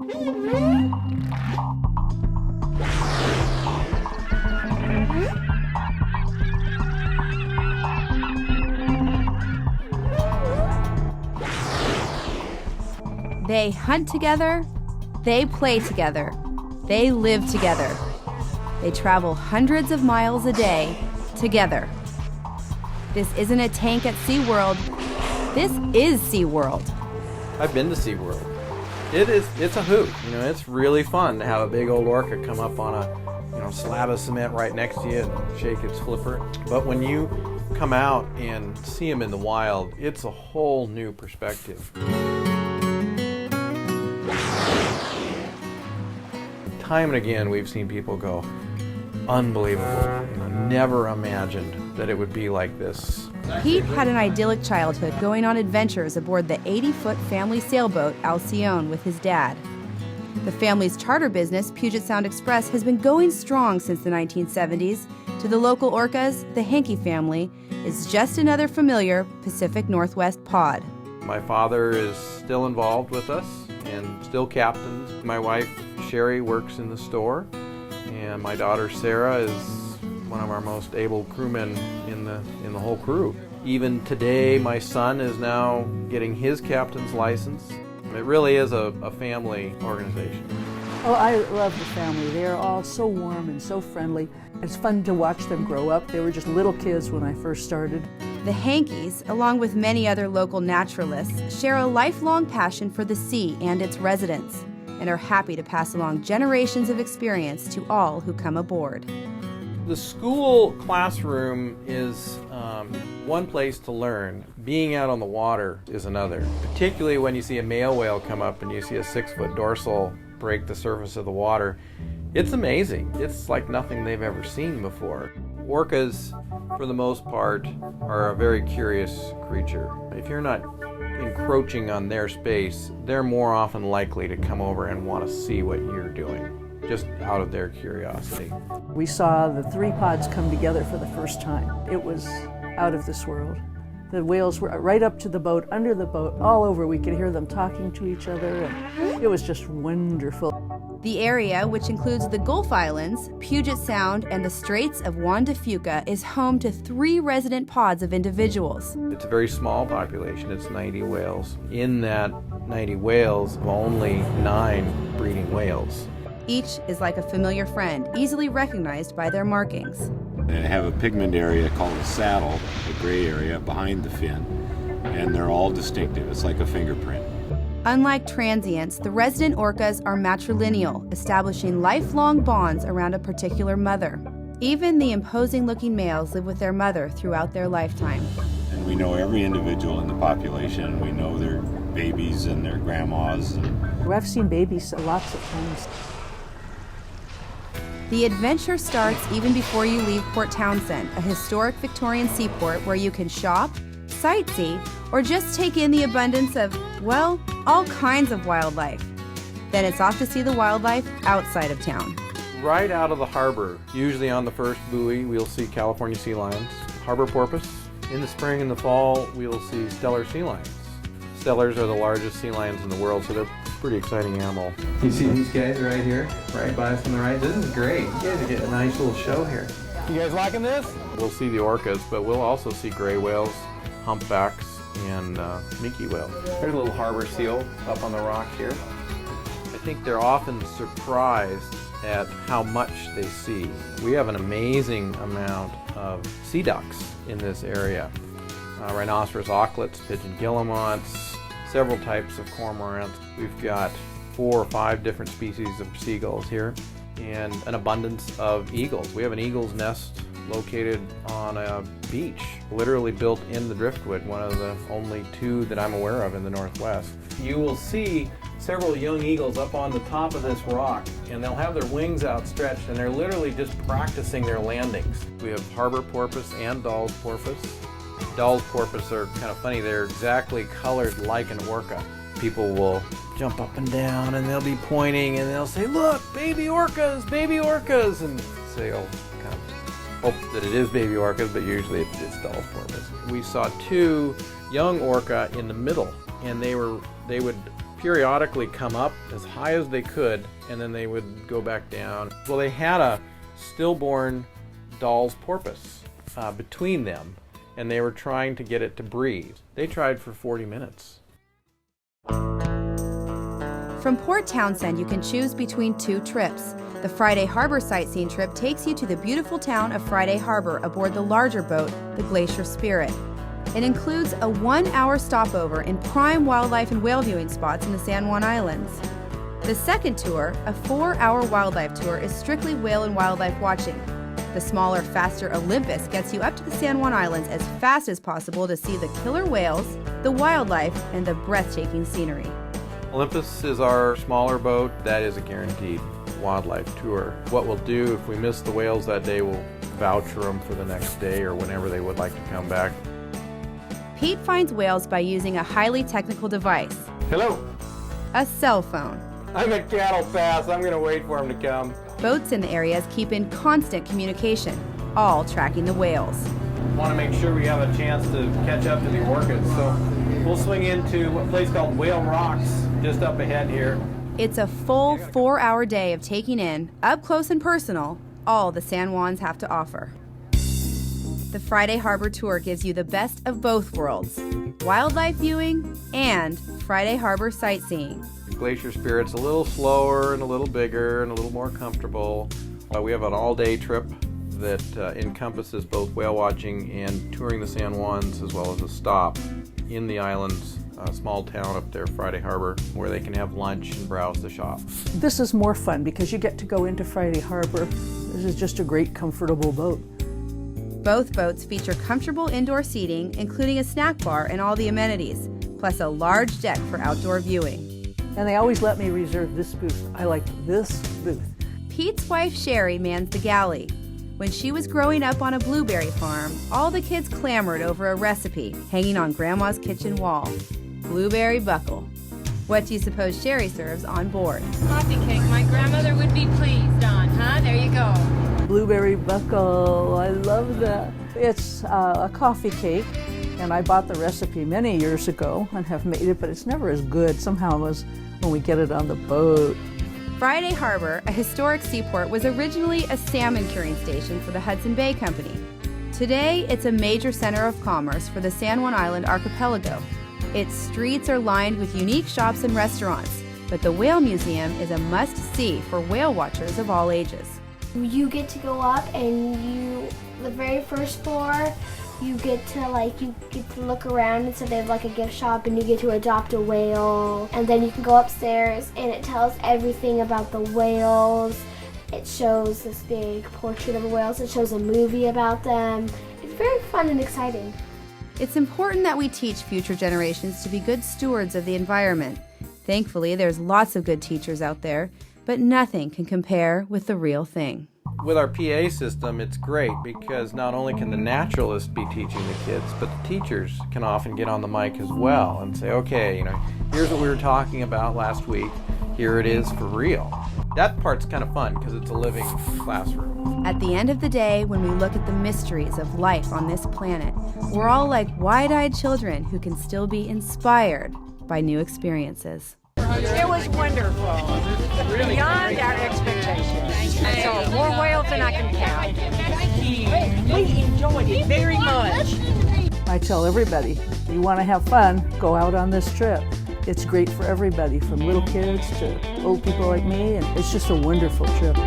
They hunt together, they play together, they live together. They travel hundreds of miles a day together. This isn't a tank at SeaWorld. This is SeaWorld. I've been to SeaWorld. It's a hoot. It's really fun to have a big old orca come up on a slab of cement right next to you and shake its flipper. But when you come out and see them in the wild, it's a whole new perspective. Time and again, we've seen people go, unbelievable. Never imagined that it would be like this. Pete had an idyllic childhood going on adventures aboard the 80-foot family sailboat Alcyone with his dad. The family's charter business, Puget Sound Express, has been going strong since the 1970s. To the local orcas, the Hankey family is just another familiar Pacific Northwest pod. My father is still involved with us and still captains. My wife, Sherry, works in the store, and my daughter, Sarah, is one of our most able crewmen in the whole crew. Even today, my son is now getting his captain's license. It really is a family organization. Oh, I love the family. They are all so warm and so friendly. It's fun to watch them grow up. They were just little kids when I first started. The Hankeys, along with many other local naturalists, share a lifelong passion for the sea and its residents, and are happy to pass along generations of experience to all who come aboard. The school classroom is one place to learn. Being out on the water is another, particularly when you see a male whale come up and you see a 6-foot dorsal break the surface of the water. It's amazing. It's like nothing they've ever seen before. Orcas, for the most part, are a very curious creature. If you're not encroaching on their space, they're more often likely to come over and want to see what you're doing, just out of their curiosity. We saw the 3 pods come together for the first time. It was out of this world. The whales were right up to the boat, under the boat, all over. We could hear them talking to each other, and it was just wonderful. The area, which includes the Gulf Islands, Puget Sound, and the Straits of Juan de Fuca, is home to 3 resident pods of individuals. It's a very small population. It's 90 whales. In that 90 whales, only 9 breeding whales. Each is like a familiar friend, easily recognized by their markings. They have a pigment area called a saddle, a gray area behind the fin, and they're all distinctive. It's like a fingerprint. Unlike transients, the resident orcas are matrilineal, establishing lifelong bonds around a particular mother. Even the imposing-looking males live with their mother throughout their lifetime. And we know every individual in the population. We know their babies and their grandmas. I've seen babies lots of times. The adventure starts even before you leave Port Townsend, a historic Victorian seaport where you can shop, sightsee, or just take in the abundance of, well, all kinds of wildlife. Then it's off to see the wildlife outside of town. Right out of the harbor, usually on the first buoy, we'll see California sea lions, harbor porpoise. In the spring and the fall, we'll see stellar sea lions. Stellars are the largest sea lions in the world, so they're a pretty exciting animal. You see these guys right here, right by us on the right? This is great. You guys are getting a nice little show here. You guys liking this? We'll see the orcas, but we'll also see gray whales, humpbacks, and minke whales. There's a little harbor seal up on the rock here. I think they're often surprised at how much they see. We have an amazing amount of sea ducks in this area. Rhinoceros auklets, pigeon guillemots, several types of cormorants. We've got 4 or 5 different species of seagulls here, and an abundance of eagles. We have an eagle's nest located on a beach, literally built in the driftwood, one of the only 2 that I'm aware of in the Northwest. You will see several young eagles up on the top of this rock, and they'll have their wings outstretched, and they're literally just practicing their landings. We have harbor porpoise and Dall's porpoise. Dall's porpoise are kind of funny. They're exactly colored like an orca. People will jump up and down, and they'll be pointing, and they'll say, "Look, baby orcas, baby orcas," and so you'll kind of hope that it is baby orcas, but usually it's Dall's porpoise. We saw 2 young orca in the middle, and they would periodically come up as high as they could, and then they would go back down. Well, they had a stillborn Dall's porpoise between them, and they were trying to get it to breathe. They tried for 40 minutes. From Port Townsend, you can choose between 2 trips. The Friday Harbor sightseeing trip takes you to the beautiful town of Friday Harbor aboard the larger boat, the Glacier Spirit. It includes a 1-hour stopover in prime wildlife and whale viewing spots in the San Juan Islands. The second tour, a 4-hour wildlife tour, is strictly whale and wildlife watching. The smaller, faster Olympus gets you up to the San Juan Islands as fast as possible to see the killer whales, the wildlife, and the breathtaking scenery. Olympus is our smaller boat. That is a guaranteed wildlife tour. What we'll do if we miss the whales that day, we'll voucher them for the next day or whenever they would like to come back. Pete finds whales by using a highly technical device, Hello, a cell phone. I'm at Cattle Pass. I'm going to wait for them to come. Boats in the areas keep in constant communication, all tracking the whales. Want to make sure we have a chance to catch up to the orcas, so we'll swing into a place called Whale Rocks just up ahead here. It's a full 4-hour day of taking in, up close and personal, all the San Juans have to offer. The Friday Harbor Tour gives you the best of both worlds, wildlife viewing and Friday Harbor sightseeing. Glacier Spirit's a little slower and a little bigger and a little more comfortable. We have an all-day trip that encompasses both whale watching and touring the San Juans, as well as a stop in the islands, a small town up there, Friday Harbor, where they can have lunch and browse the shop. This is more fun because you get to go into Friday Harbor. This is just a great, comfortable boat. Both boats feature comfortable indoor seating, including a snack bar and all the amenities, plus a large deck for outdoor viewing. And they always let me reserve this booth. I like this booth. Pete's wife Sherry mans the galley. When she was growing up on a blueberry farm, all the kids clamored over a recipe hanging on Grandma's kitchen wall. Blueberry buckle. What do you suppose Sherry serves on board? Coffee cake my grandmother would be pleased on, huh? There you go. Blueberry buckle, I love that. It's a coffee cake, and I bought the recipe many years ago and have made it, but it's never as good somehow as when we get it on the boat. Friday Harbor, a historic seaport, was originally a salmon curing station for the Hudson Bay Company. Today, it's a major center of commerce for the San Juan Island archipelago. Its streets are lined with unique shops and restaurants, but the Whale Museum is a must-see for whale watchers of all ages. You get to go up and the very first floor, you get to look around, and so they have like a gift shop and you get to adopt a whale. And then you can go upstairs and it tells everything about the whales. It shows this big portrait of the whales. It shows a movie about them. It's very fun and exciting. It's important that we teach future generations to be good stewards of the environment. Thankfully, there's lots of good teachers out there, but nothing can compare with the real thing. With our PA system, it's great because not only can the naturalists be teaching the kids, but the teachers can often get on the mic as well and say, okay, here's what we were talking about last week. Here it is for real. That part's kind of fun because it's a living classroom. At the end of the day, when we look at the mysteries of life on this planet, we're all like wide-eyed children who can still be inspired by new experiences. It was wonderful, beyond our expectations. I saw more whales than I can count. We enjoyed it very much. I tell everybody, if you want to have fun, go out on this trip. It's great for everybody, from little kids to old people like me, and it's just a wonderful trip.